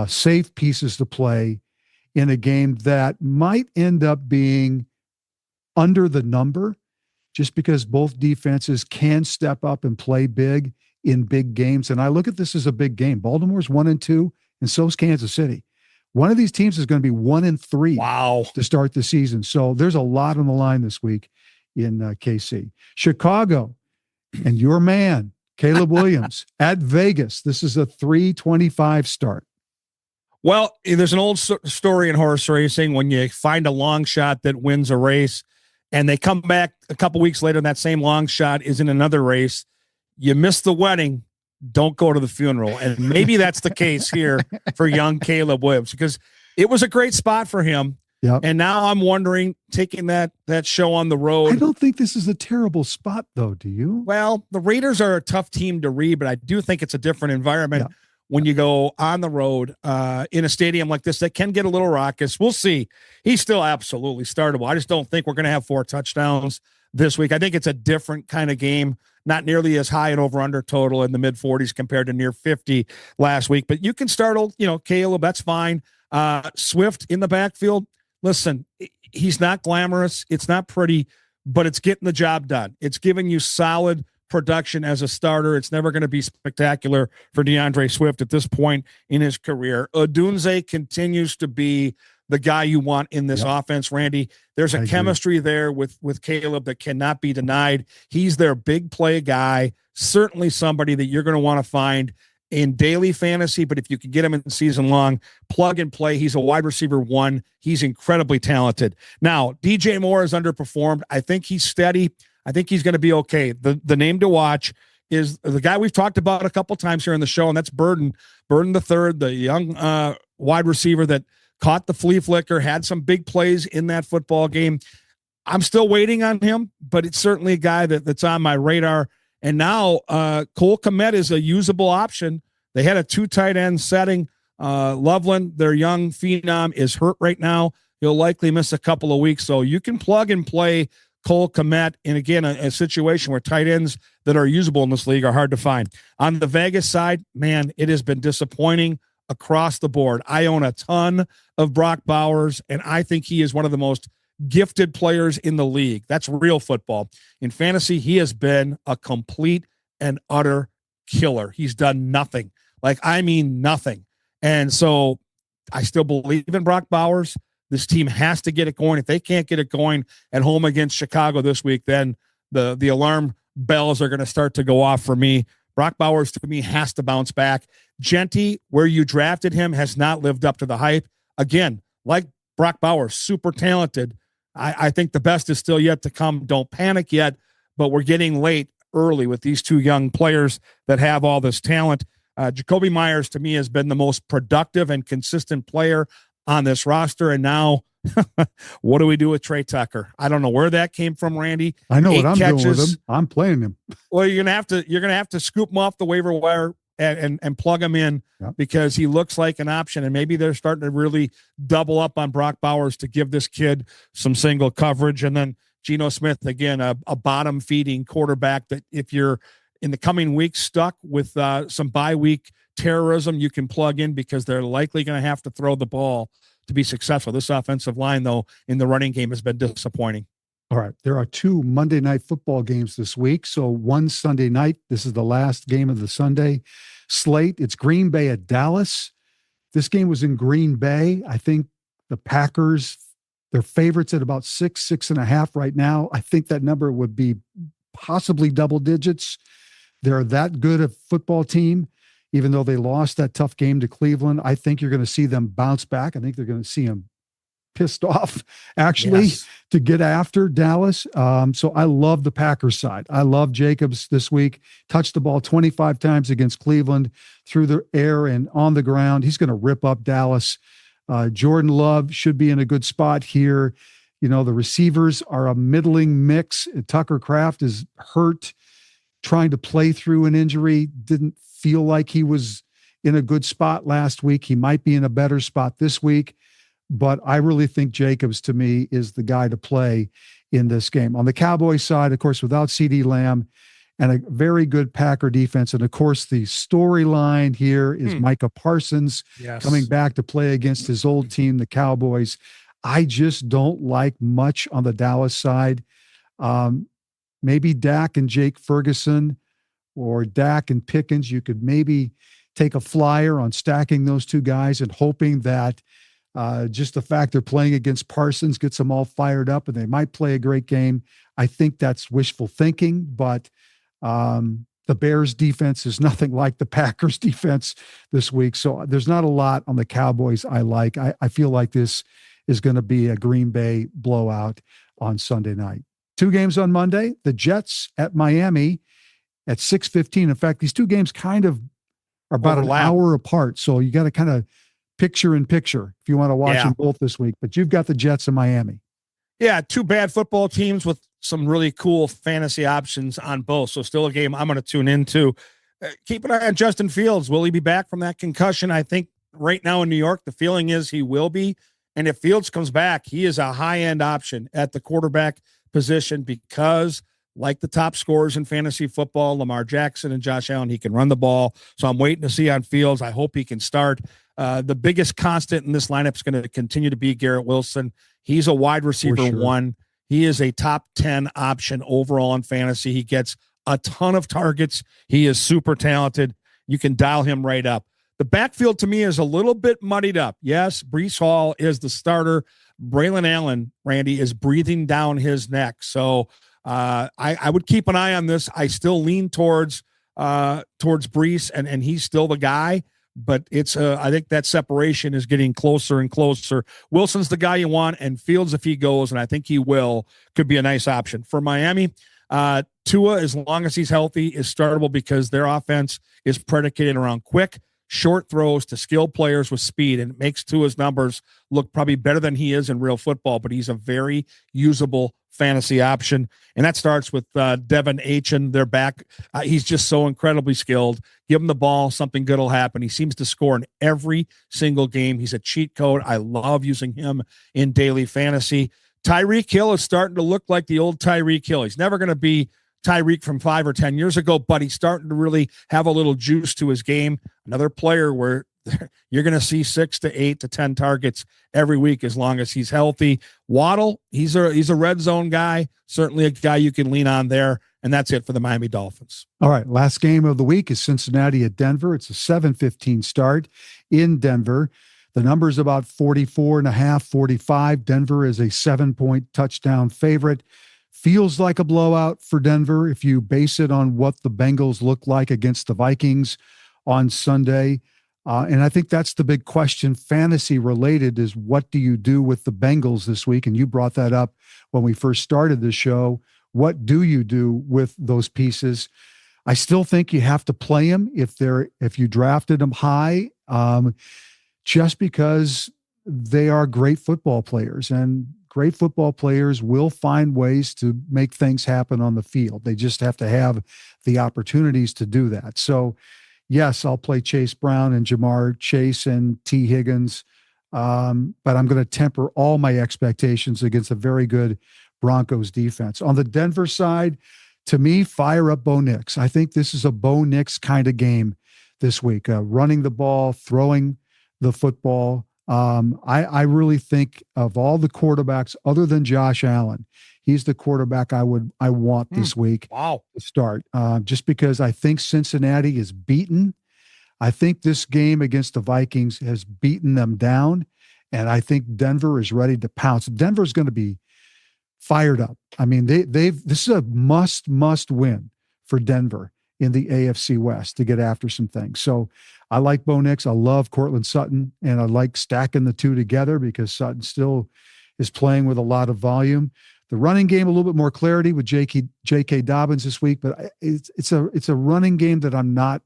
safe pieces to play in a game that might end up being under the number, just because both defenses can step up and play big in big games. And I look at this as a big game. Baltimore's 1-2, and so is Kansas City. One of these teams is going to be 1-3 Wow. to start the season. So there's a lot on the line this week in KC. Chicago and your man, Caleb Williams at Vegas. This is a 3:25 start. Well, there's an old story in horse racing when you find a long shot that wins a race and they come back a couple weeks later and that same long shot is in another race. You miss the wedding, don't go to the funeral. And maybe that's the case here for young Caleb Williams because it was a great spot for him. Yep. And now I'm wondering, taking that show on the road. I don't think this is a terrible spot, though, do you? Well, the Raiders are a tough team to read, but I do think it's a different environment when you go on the road in a stadium like this that can get a little raucous. We'll see. He's still absolutely startable. I just don't think we're going to have 4 touchdowns this week. I think it's a different kind of game, not nearly as high an over-under total in the mid-40s compared to near 50 last week. But you can start, Caleb, that's fine. Swift in the backfield. Listen, he's not glamorous. It's not pretty, but it's getting the job done. It's giving you solid production as a starter. It's never going to be spectacular for DeAndre Swift at this point in his career. Odunze continues to be the guy you want in this offense, Randy. There's a chemistry there with Caleb that cannot be denied. He's their big play guy, certainly somebody that you're going to want to find in daily fantasy, but if you can get him in season long, plug and play. He's a wide receiver 1. He's incredibly talented. Now, DJ Moore has underperformed. I think he's steady. I think he's going to be okay. The name to watch is the guy we've talked about a couple times here in the show, and that's Burden the third, the young wide receiver that caught the flea flicker, had some big plays in that football game. I'm still waiting on him, but it's certainly a guy that's on my radar. And now Cole Kmet is a usable option. They had a 2 tight end setting. Loveland, their young phenom, is hurt right now. He'll likely miss a couple of weeks. So you can plug and play Cole Kmet in, again, a situation where tight ends that are usable in this league are hard to find. On the Vegas side, man, it has been disappointing across the board. I own a ton of Brock Bowers, and I think he is one of the most gifted players in the league. That's real football. In fantasy, he has been a complete and utter killer. He's done nothing. I mean nothing. And so I still believe in Brock Bowers. This team has to get it going. If they can't get it going at home against Chicago this week, then the alarm bells are going to start to go off for me. Brock Bowers, to me, has to bounce back. Genty, where you drafted him, has not lived up to the hype. Again, like Brock Bowers, super talented. I think the best is still yet to come. Don't panic yet, but we're getting late early with these 2 young players that have all this talent. Jacoby Myers, to me, has been the most productive and consistent player on this roster. And now, what do we do with Trey Tucker? I don't know where that came from, Randy. I know what I'm doing with him. I'm playing him. Well, you're gonna have to scoop him off the waiver wire and plug him in because he looks like an option. And maybe they're starting to really double up on Brock Bowers to give this kid some single coverage. And then Geno Smith, again, a bottom feeding quarterback that if you're in the coming weeks stuck with some bye week terrorism, you can plug in because they're likely going to have to throw the ball to be successful. This offensive line, though, in the running game has been disappointing. All right. There are 2 Monday night football games this week. So one Sunday night. This is the last game of the Sunday slate. It's Green Bay at Dallas. This game was in Green Bay. I think the Packers, they're favorites at about 6.5 right now. I think that number would be possibly double digits. They're that good a football team, even though they lost that tough game to Cleveland. I think you're going to see them bounce back. I think they're going to see them pissed off, actually, to get after Dallas. So I love the Packers side. I love Jacobs this week. Touched the ball 25 times against Cleveland through the air and on the ground. He's going to rip up Dallas. Jordan Love should be in a good spot here. The receivers are a middling mix. Tucker Kraft is hurt, trying to play through an injury. Didn't feel like he was in a good spot last week. He might be in a better spot this week. But I really think Jacobs, to me, is the guy to play in this game. On the Cowboys side, of course, without CeeDee Lamb and a very good Packer defense. And, of course, the storyline here is Micah Parsons coming back to play against his old team, the Cowboys. I just don't like much on the Dallas side. Maybe Dak and Jake Ferguson or Dak and Pickens. You could maybe take a flyer on stacking those two guys and hoping that just the fact they're playing against Parsons gets them all fired up and they might play a great game. I think that's wishful thinking, but the Bears defense is nothing like the Packers defense this week. So there's not a lot on the Cowboys I like. I feel like this is going to be a Green Bay blowout on Sunday night. 2 games on Monday, the Jets at Miami at 6:15. In fact, these 2 games kind of are about an hour apart. So you got to kind of picture in picture if you want to watch them both this week. But you've got the Jets in Miami. Yeah, 2 bad football teams with some really cool fantasy options on both. So still a game I'm going to tune into. Keep an eye on Justin Fields. Will he be back from that concussion? I think right now in New York, the feeling is he will be. And if Fields comes back, he is a high-end option at the quarterback position because, like the top scorers in fantasy football, Lamar Jackson and Josh Allen, he can run the ball. So I'm waiting to see on Fields. I hope he can start. The biggest constant in this lineup is going to continue to be Garrett Wilson. He's a wide receiver 1. He is a top 10 option overall in fantasy. He gets a ton of targets. He is super talented. You can dial him right up. The backfield to me is a little bit muddied up. Yes, Breece Hall is the starter. Braylon Allen, Randy, is breathing down his neck. So I would keep an eye on this. I still lean towards Breece, and he's still the guy. But it's I think that separation is getting closer and closer. Wilson's the guy you want, and Fields, if he goes, and I think he will, could be a nice option. For Miami, Tua, as long as he's healthy, is startable because their offense is predicated around quick, short throws to skilled players with speed, and it makes Tua's numbers look probably better than he is in real football, but he's a very usable fantasy option. And that starts with Devin Achin, their back. He's just so incredibly skilled. Give him the ball, something good will happen. He seems to score in every single game. He's a cheat code. I love using him in daily fantasy. Tyreek Hill is starting to look like the old Tyreek Hill. He's never going to be Tyreek from 5 or 10 years ago, but he's starting to really have a little juice to his game. Another player where you're going to see 6 to 8 to 10 targets every week as long as he's healthy. Waddle, he's a red zone guy, certainly a guy you can lean on there. And that's it for the Miami Dolphins. All right. Last game of the week is Cincinnati at Denver. It's a 7:15 start in Denver. The number is about 44.5, 45. Denver is a 7-point touchdown favorite. Feels like a blowout for Denver if you base it on what the Bengals look like against the Vikings on Sunday. And I think that's the big question, fantasy related, is what do you do with the Bengals this week? And you brought that up when we first started the show. What do you do with those pieces? I still think you have to play them if you drafted them high, just because they are great football players, and great football players will find ways to make things happen on the field. They just have to have the opportunities to do that. So yes, I'll play Chase Brown and Jamar Chase and T. Higgins, but I'm going to temper all my expectations against a very good Broncos defense. On the Denver side, to me, fire up Bo Nix. I think this is a Bo Nix kind of game this week, running the ball, throwing the football. I really think of all the quarterbacks other than Josh Allen, he's the quarterback I want this week to start, just because I think Cincinnati is beaten. I think this game against the Vikings has beaten them down, and I think Denver is ready to pounce. Denver's going to be fired up. I mean, this is a must win for Denver in the AFC West to get after some things. So I like Bo Nix. I love Cortland Sutton, and I like stacking the two together because Sutton still is playing with a lot of volume. The running game, a little bit more clarity with J.K. Dobbins this week, but it's a running game that I'm not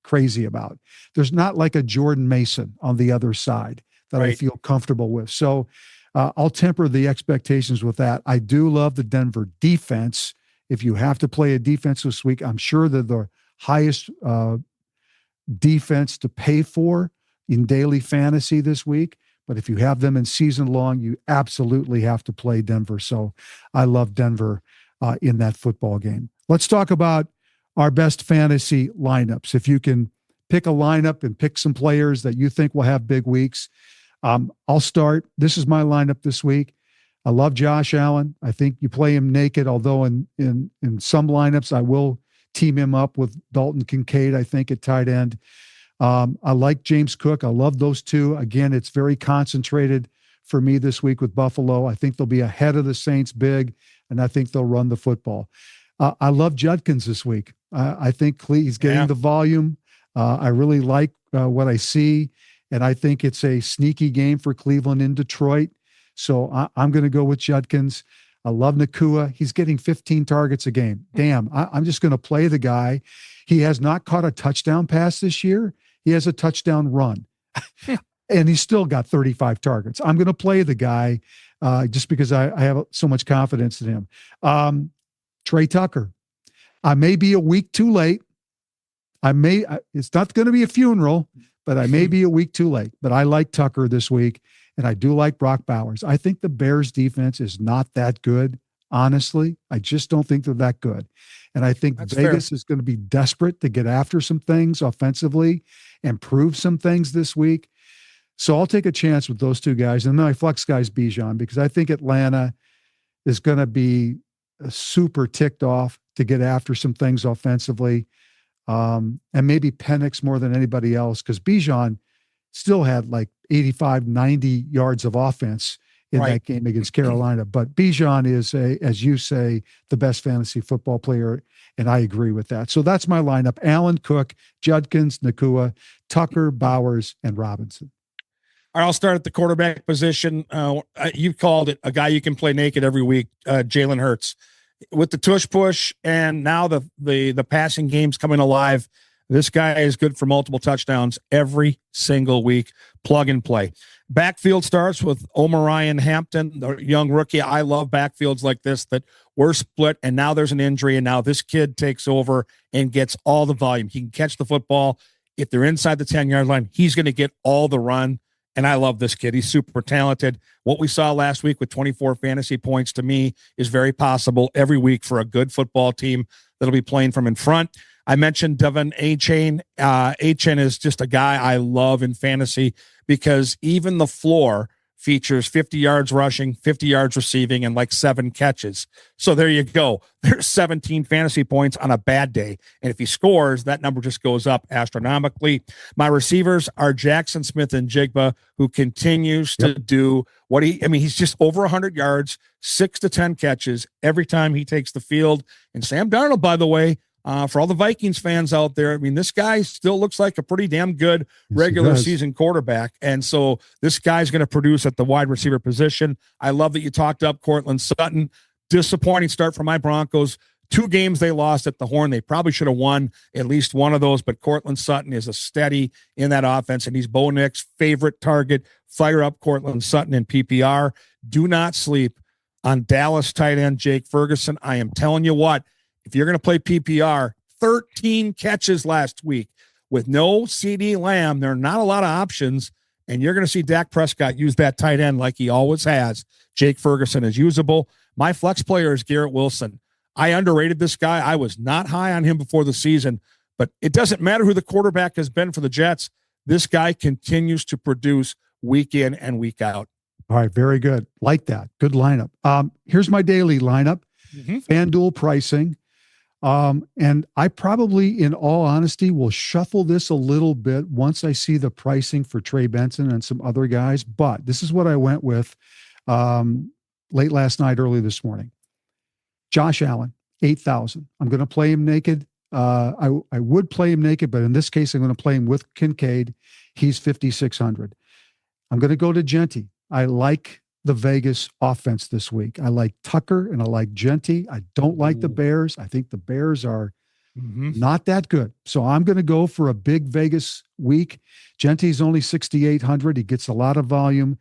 crazy about. There's not like a Jordan Mason on the other side that I feel comfortable with. So I'll temper the expectations with that. I do love the Denver defense. If you have to play a defense this week, I'm sure they're the highest defense to pay for in daily fantasy this week. But if you have them in season long, you absolutely have to play Denver. So I love Denver in that football game. Let's talk about our best fantasy lineups. If you can pick a lineup and pick some players that you think will have big weeks, I'll start. This is my lineup this week. I love Josh Allen. I think you play him naked, although in some lineups I will team him up with Dalton Kincaid, I think, at tight end. I like James Cook. I love those two. Again, it's very concentrated for me this week with Buffalo. I think they'll be ahead of the Saints big, and I think they'll run the football. I love Judkins this week. I think he's getting the volume. I really like what I see, and I think it's a sneaky game for Cleveland in Detroit. So I'm going to go with Judkins. I love Nakua. He's getting 15 targets a game. Damn, I'm just going to play the guy. He has not caught a touchdown pass this year. He has a touchdown run. And he's still got 35 targets. I'm going to play the guy just because I have so much confidence in him. Trey Tucker. I may be a week too late. It's not going to be a funeral, but I may be a week too late. But I like Tucker this week, and I do like Brock Bowers. I think the Bears defense is not that good, honestly. I just don't think they're that good. And I think Vegas is going to be desperate to get after some things offensively and prove some things this week. So I'll take a chance with those two guys. And then my flex guy's Bijan, because I think Atlanta is going to be super ticked off to get after some things offensively. And maybe Penix more than anybody else, because Bijan still had like 85, 90 yards of offense in that game against Carolina. But Bijan is, as you say, the best fantasy football player, and I agree with that. So that's my lineup: Allen, Cook, Judkins, Nakua, Tucker, Bowers, and Robinson. All right, I'll start at the quarterback position. You've called it a guy you can play naked every week, Jalen Hurts. With the tush push and now the passing game's coming alive, this guy is good for multiple touchdowns every single week. Plug and play. Backfield starts with Omarion Hampton, the young rookie. I love backfields like this that were split, and now there's an injury, and now this kid takes over and gets all the volume. He can catch the football. If they're inside the 10-yard line, he's going to get all the run. And I love this kid. He's super talented. What we saw last week with 24 fantasy points, to me, is very possible every week for a good football team that'll be playing from in front. I mentioned Devon Achane. Achane is just a guy I love in fantasy because even the floor features 50 yards rushing, 50 yards receiving, and like 7 catches. So there you go. There's 17 fantasy points on a bad day. And if he scores, that number just goes up astronomically. My receivers are Jackson Smith and Jigba, who continues to do what he's just over 100 yards, 6 to 10 catches every time he takes the field. And Sam Darnold, by the way, for all the Vikings fans out there, this guy still looks like a pretty damn good regular season quarterback. And so this guy's going to produce at the wide receiver position. I love that you talked up Cortland Sutton. Disappointing start for my Broncos. 2 games they lost at the Horn. They probably should have won at least one of those, but Cortland Sutton is a steady in that offense, and he's Bo Nick's favorite target. Fire up Cortland Sutton in PPR. Do not sleep on Dallas tight end Jake Ferguson. I am telling you what, if you're going to play PPR, 13 catches last week with no CeeDee Lamb. There are not a lot of options, and you're going to see Dak Prescott use that tight end like he always has. Jake Ferguson is usable. My flex player is Garrett Wilson. I underrated this guy. I was not high on him before the season, but it doesn't matter who the quarterback has been for the Jets. This guy continues to produce week in and week out. All right, very good. Like that. Good lineup. Here's my daily lineup. FanDuel pricing. And I probably, in all honesty, will shuffle this a little bit once I see the pricing for Trey Benson and some other guys. But this is what I went with late last night, early this morning. Josh Allen, 8,000. I'm going to play him naked. I would play him naked, but in this case, I'm going to play him with Kincaid. He's 5,600. I'm going to go to Genty. I like the Vegas offense this week. I like Tucker and I like Genty. I don't like the Bears. I think the Bears are not that good. So I'm going to go for a big Vegas week. Genty's only 6,800. He gets a lot of volume.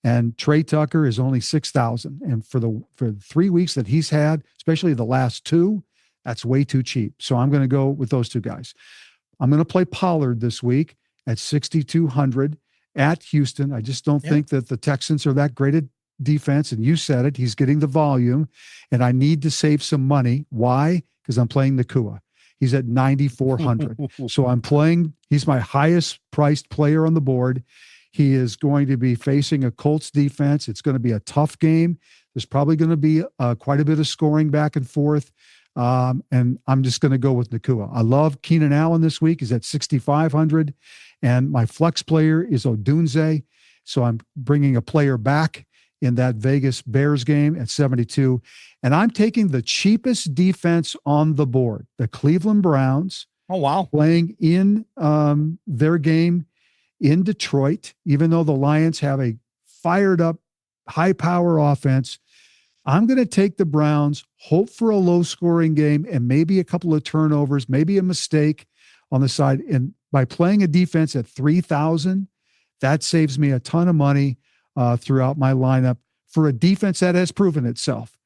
And Trey Tucker is only 6,000. And for 3 weeks that he's had, especially the last 2, that's way too cheap. So I'm going to go with those 2 guys. I'm going to play Pollard this week at 6,200 at Houston. I just don't think that the Texans are that great at defense. And you said it, he's getting the volume, and I need to save some money. Why? Because I'm playing Nakua. He's at 9,400. So I'm playing, he's my highest priced player on the board. He is going to be facing a Colts defense. It's going to be a tough game. There's probably going to be quite a bit of scoring back and forth. And I'm just going to go with Nakua. I love Keenan Allen this week. He's at 6,500. And my flex player is Odunze. So I'm bringing a player back in that Vegas Bears game at 72. And I'm taking the cheapest defense on the board, the Cleveland Browns. Oh, wow. Playing in their game in Detroit, even though the Lions have a fired up, high power offense. I'm going to take the Browns, hope for a low scoring game and maybe a couple of turnovers, maybe a mistake on the side. And by playing a defense at 3,000, that saves me a ton of money throughout my lineup for a defense that has proven itself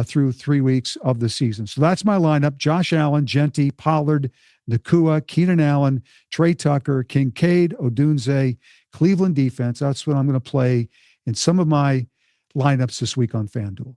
through 3 weeks of the season. So that's my lineup: Josh Allen, Genty, Pollard, Nakua, Keenan Allen, Trey Tucker, Kincaid, Odunze, Cleveland defense. That's what I'm going to play in some of my lineups this week on FanDuel.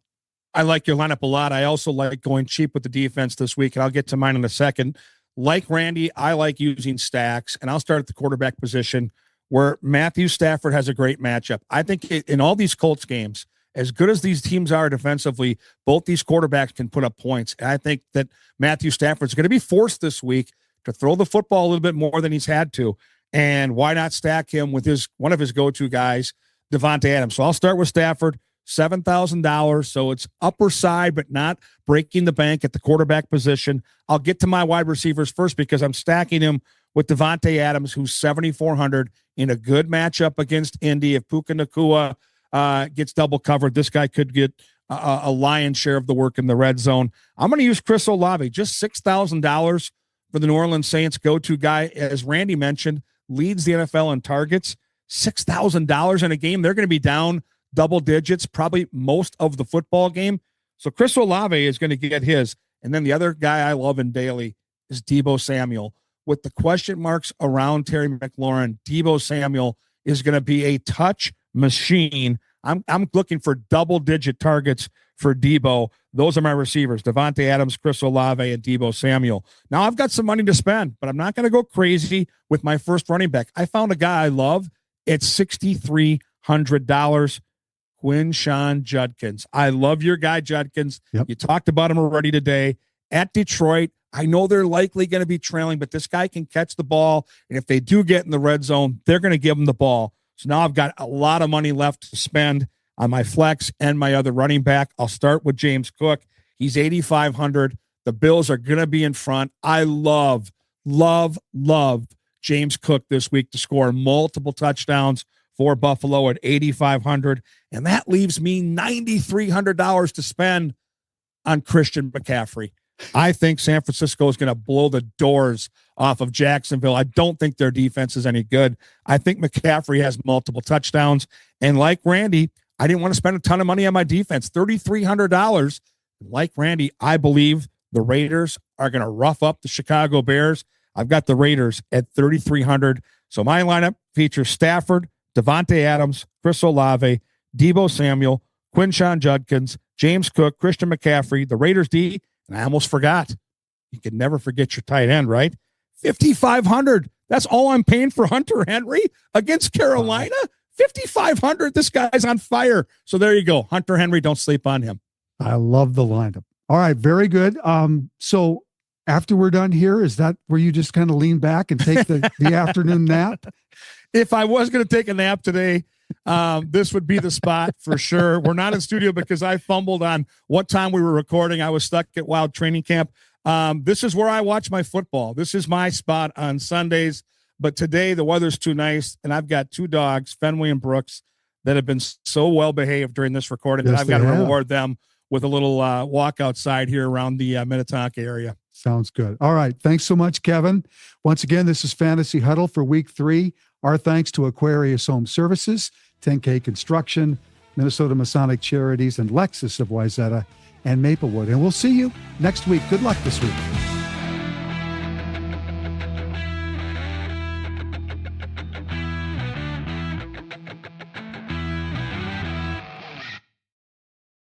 I like your lineup a lot. I also like going cheap with the defense this week, and I'll get to mine in a second. Like Randy, I like using stacks, and I'll start at the quarterback position where Matthew Stafford has a great matchup. I think in all these Colts games, as good as these teams are defensively, both these quarterbacks can put up points. And I think that Matthew Stafford's going to be forced this week to throw the football a little bit more than he's had to. And why not stack him with one of his go-to guys, Devontae Adams? So I'll start with Stafford, $7,000. So it's upper side, but not breaking the bank at the quarterback position. I'll get to my wide receivers first because I'm stacking him with Devontae Adams, who's 7,400 in a good matchup against Indy. If Puka Nakua gets double covered, this guy could get a lion's share of the work in the red zone. I'm going to use Chris Olave, just $6,000 for the New Orleans Saints go-to guy. As Randy mentioned, leads the NFL in targets. $6,000 in a game. They're going to be down double digits probably most of the football game. So Chris Olave is going to get his. And then the other guy I love in daily is Deebo Samuel. With the question marks around Terry McLaurin, Deebo Samuel is going to be a touch machine. I'm looking for double-digit targets for Deebo. Those are my receivers: Devontae Adams, Chris Olave, and Deebo Samuel. Now I've got some money to spend, but I'm not going to go crazy with my first running back. I found a guy I love at $6,300. Quinshon Judkins. I love your guy, Judkins. Yep. You talked about him already today. At Detroit, I know they're likely going to be trailing, but this guy can catch the ball, and if they do get in the red zone, they're going to give him the ball. So now I've got a lot of money left to spend on my flex and my other running back. I'll start with James Cook. He's 8,500. The Bills are going to be in front. I love James Cook this week to score multiple touchdowns for Buffalo at 8,500. And that leaves me $9,300 to spend on Christian McCaffrey. I think San Francisco is going to blow the doors off of Jacksonville. I don't think their defense is any good. I think McCaffrey has multiple touchdowns. And like Randy, I didn't want to spend a ton of money on my defense, $3,300. Like Randy, I believe the Raiders are going to rough up the Chicago Bears. I've got the Raiders at 3,300. So my lineup features Stafford, Devontae Adams, Chris Olave, Deebo Samuel, Quinshon Judkins, James Cook, Christian McCaffrey, the Raiders D, and I almost forgot. You can never forget your tight end, right? 5,500. That's all I'm paying for Hunter Henry against Carolina. 5,500. This guy's on fire. So there you go. Hunter Henry, don't sleep on him. I love the lineup. All right, very good. So after we're done here, is that where you just kind of lean back and take the afternoon nap? If I was going to take a nap today, this would be the spot for sure. We're not in studio because I fumbled on what time we were recording. I was stuck at Wild Training Camp. This is where I watch my football. This is my spot on Sundays. But today the weather's too nice, and I've got two dogs, Fenway and Brooks, that have been so well behaved during this recording that I've got to reward them with a little walk outside here around the Minnetonka area. Sounds good. All right. Thanks so much, Kevin. Once again, this is Fantasy Huddle for week 3. Our thanks to Aquarius Home Services, 10K Construction, Minnesota Masonic Charities, and Lexus of Wayzata and Maplewood. And we'll see you next week. Good luck this week.